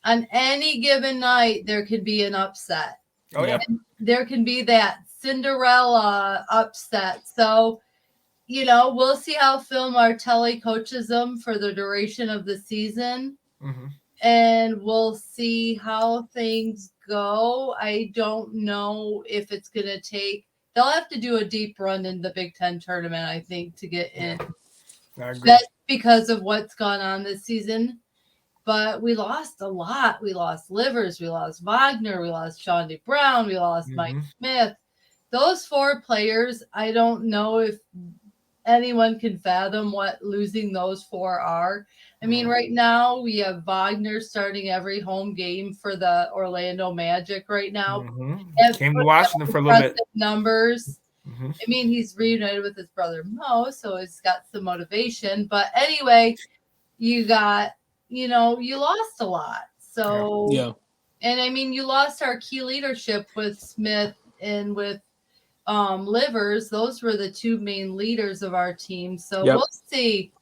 On any given night, there could be an upset. Oh, yeah. And there can be that Cinderella upset. So, we'll see how Phil Martelli coaches them for the duration of the season. Mm-hmm. And we'll see how things go. I don't know if it's going to take – they'll have to do a deep run in the Big Ten tournament, I think, to get in. I agree. That's because of what's gone on this season. But we lost a lot. We lost Livers. We lost Wagner. We lost Shawnee Brown. We lost Mike Smith. Those 4 players, I don't know if anyone can fathom what losing those 4 are. I mean, right now we have Wagner starting every home game for the Orlando Magic right now. Came to Washington for a little bit. Numbers. I mean, he's reunited with his brother Mo, so he's got some motivation. But anyway, you got, you lost a lot. So, and I mean, you lost our key leadership with Smith and with Livers. Those were the 2 main leaders of our team. So we'll see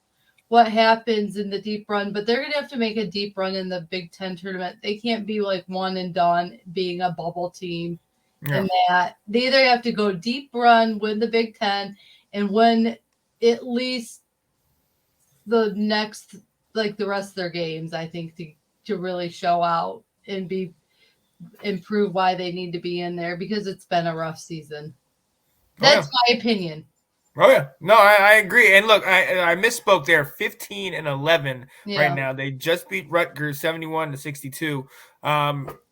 what happens in the deep run, but they're going to have to make a deep run in the Big Ten tournament. They can't be like one and done being a bubble team. And that they either have to go deep run, win the Big Ten, and win at least the next, like the rest of their games, I think, to really show out and improve why they need to be in there, because it's been a rough season. That's my opinion. Oh yeah, no, I agree. And look, I misspoke there. 15-11 right Yeah. now. They just beat Rutgers 71-62.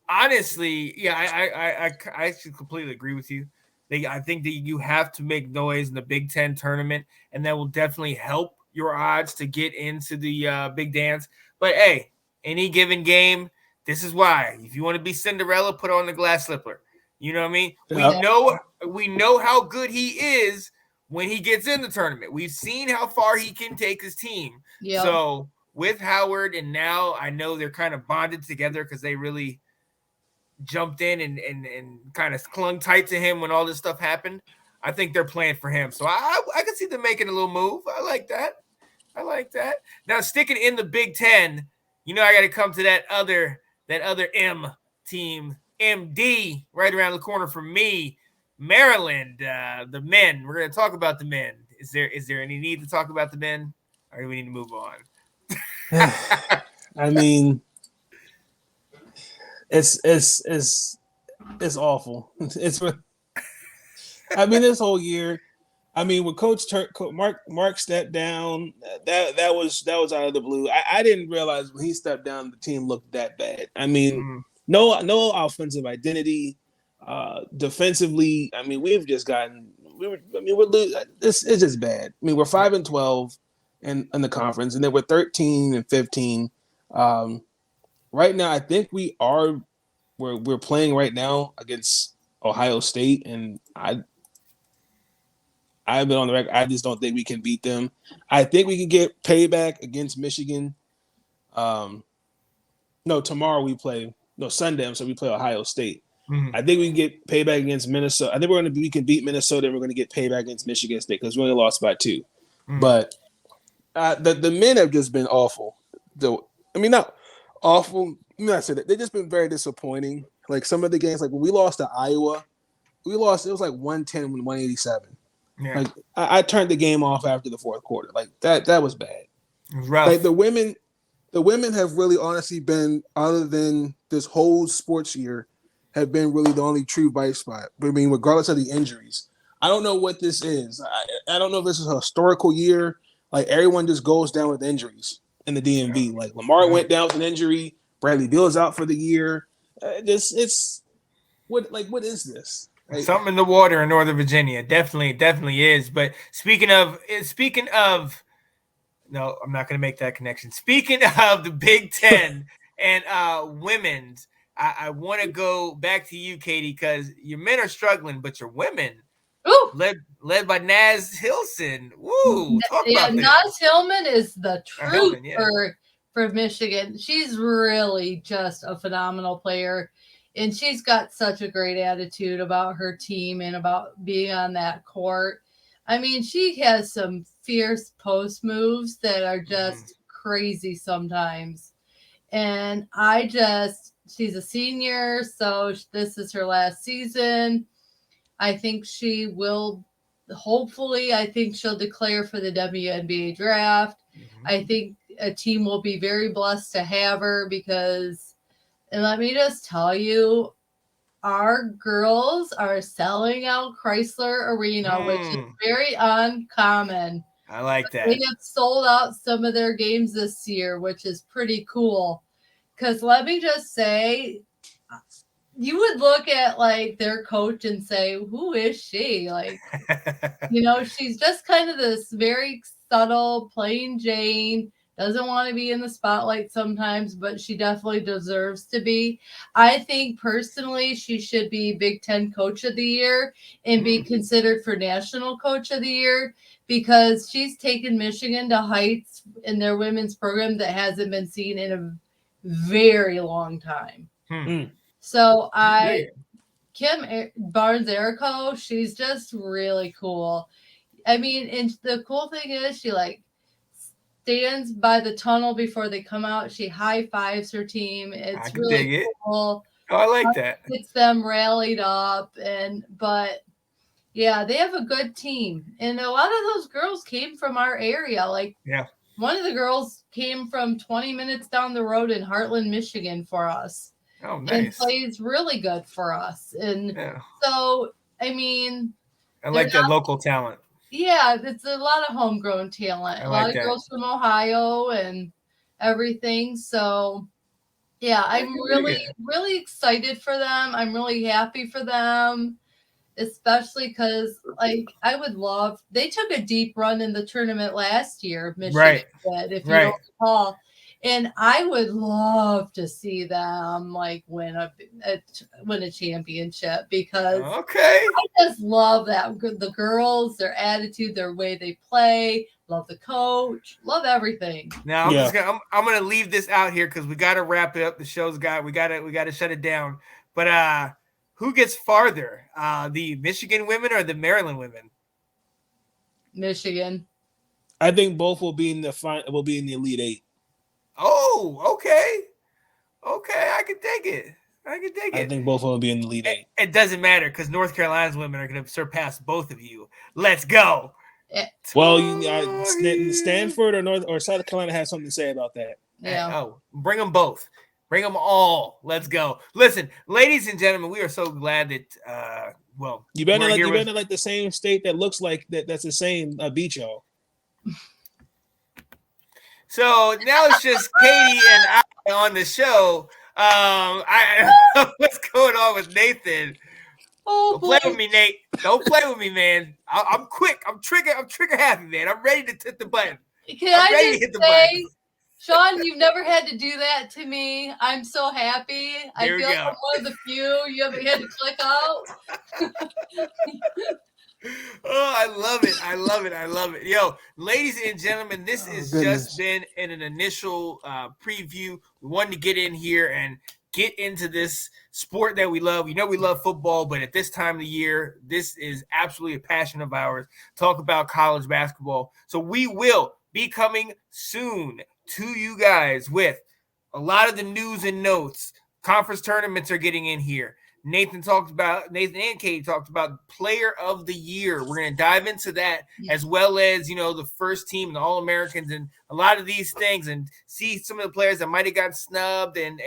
Honestly, yeah, I actually completely agree with you. I think that you have to make noise in the Big Ten tournament, and that will definitely help your odds to get into the Big Dance. But hey, any given game, this is why. If you want to be Cinderella, put on the glass slipper. You know what I mean? Yep. We know how good he is when he gets in the tournament. We've seen how far he can take his team. Yep. So with Howard, and now I know they're kind of bonded together because they really jumped in and kind of clung tight to him when all this stuff happened. I think they're playing for him. So I can see them making a little move. I like that. I like that. Now sticking in the Big Ten, I got to come to that other M team, MD, right around the corner from me, Maryland. The men. We're going to talk about the men. Is there any need to talk about the men, or do we need to move on? I mean, it's awful. I mean, this whole year. I mean, when Mark stepped down, that was out of the blue. I didn't realize when he stepped down, the team looked that bad. I mean, no offensive identity. Defensively, I mean, we've just gotten. We're losing. It's just bad. I mean, we're 5-12 in the conference, and then we're 13-15. Right now, I think we're playing right now against Ohio State, and I've been on the record. I just don't think we can beat them. I think we can get payback against Michigan. No, tomorrow we play. No, Sunday. So we play Ohio State. Mm-hmm. I think we can get payback against Minnesota. I think we can beat Minnesota, and we're going to get payback against Michigan State because we only lost by 2. Mm-hmm. But the men have just been awful. I mean, not awful. I'm not saying that. They've just been very disappointing. Like some of the games, like when we lost to Iowa, it was like 110-187. Yeah. Like I turned the game off after the fourth quarter. Like that was bad. It was rough. Like the women have really honestly been, other than this whole sports year, have been really the only true bright spot. But I mean, regardless of the injuries, I don't know what this is. I don't know if this is a historical year. Like everyone just goes down with injuries in the DMV. Like Lamar went down with an injury. Bradley Beal is out for the year. What is this? Like, something in the water in Northern Virginia. Definitely is. But speaking of, no, I'm not going to make that connection. Speaking of the Big Ten and women's, I want to go back to you, Katie, because your men are struggling, but your women, led by Naz Hilson. Woo! Talk about that. Naz Hillman is the truth for Michigan. She's really just a phenomenal player. And she's got such a great attitude about her team and about being on that court. I mean, she has some fierce post moves that are just crazy sometimes. And she's a senior, so this is her last season. I think she will, hopefully, she'll declare for the WNBA draft. Mm-hmm. I think a team will be very blessed to have her because, and let me just tell you, our girls are selling out Chrysler Arena, which is very uncommon. I like that. They have sold out some of their games this year, which is pretty cool. Because let me just say, you would look at like their coach and say, who is she? Like, she's just kind of this very subtle, plain Jane, doesn't want to be in the spotlight sometimes, but she definitely deserves to be. I think personally, she should be Big Ten Coach of the Year and be considered for National Coach of the Year because she's taken Michigan to heights in their women's program that hasn't been seen in a very long time. So Kim Barnes-Erico, she's just really cool. I mean, and the cool thing is she stands by the tunnel before they come out. She high fives her team. It's really cool. Oh, I like that. Gets them rallied up, but yeah, they have a good team, and a lot of those girls came from our area. One of the girls came from 20 minutes down the road in Heartland, Michigan, for us. Oh, nice. And plays really good for us, and so I mean, I like that local talent. Yeah, it's a lot of homegrown talent. A lot of girls from Ohio and everything. So, yeah, I'm really excited for them. I'm really happy for them, especially because, like, I would love. They took a deep run in the tournament last year, Michigan did, if you don't recall. And I would love to see them like win a championship because I just love that the girls, their attitude, their way they play. Love the coach. Love everything. Now I'm gonna leave this out here because we gotta wrap it up. The show's we gotta shut it down. But who gets farther? The Michigan women or the Maryland women? Michigan. I think both will be in the Elite Eight. Oh, okay. I can dig it. I think both will be in the Elite Eight. It doesn't matter because North Carolina's women are going to surpass both of you. Let's go. Well, Stanford or South Carolina has something to say about that. Yeah. Bring them both. Bring them all. Let's go. Listen, ladies and gentlemen, we are so glad that you better like the same state that looks like that's the same beat y'all. So now it's just Katie and I on the show. I don't know what's going on with Nathan. Don't play with me, Nate. Don't play with me, man. I'm quick. I'm trigger happy, man. I'm ready to hit the button. I'm ready to hit the button. Sean, you've never had to do that to me. I'm so happy. I feel like I'm one of the few you haven't had to click out. Oh, I love it. Yo, ladies and gentlemen, this has just been an initial preview. We wanted to get in here and get into this sport that we love. We know we love football, but at this time of the year, this is absolutely a passion of ours. Talk about college basketball. So we will be coming soon to you guys with a lot of the news and notes. Conference tournaments are getting in here. Nathan and Katie talked about player of the year. We're going to dive into that as well as, the first team, the All-Americans, and a lot of these things, and see some of the players that might have got snubbed and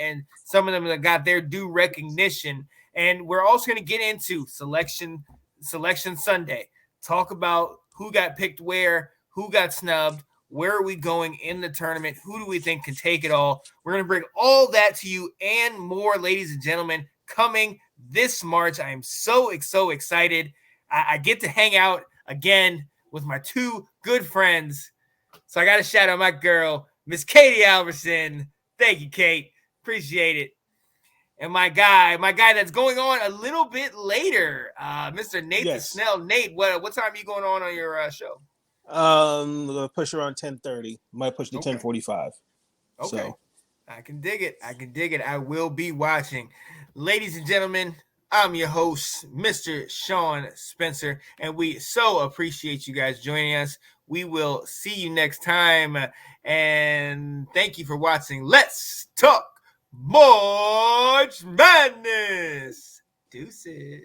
some of them that got their due recognition. And we're also going to get into Selection Sunday. Talk about who got picked where, who got snubbed, where are we going in the tournament, who do we think can take it all. We're going to bring all that to you and more, ladies and gentlemen, coming this March. I am so excited. I get to hang out again with my two good friends. So I got to shout out my girl, Miss Katie Alverson. Thank you, Kate. Appreciate it. And my guy that's going on a little bit later, Mr. Nathan Snell. Nate, what time are you going on your show? I'm gonna push around 10:30. Might push to 10:45. Okay. So. I can dig it. I will be watching. Ladies and gentlemen, I'm your host, Mr. Sean Spencer, and we so appreciate you guys joining us. We will see you next time, and thank you for watching. Let's talk March Madness. Deuces.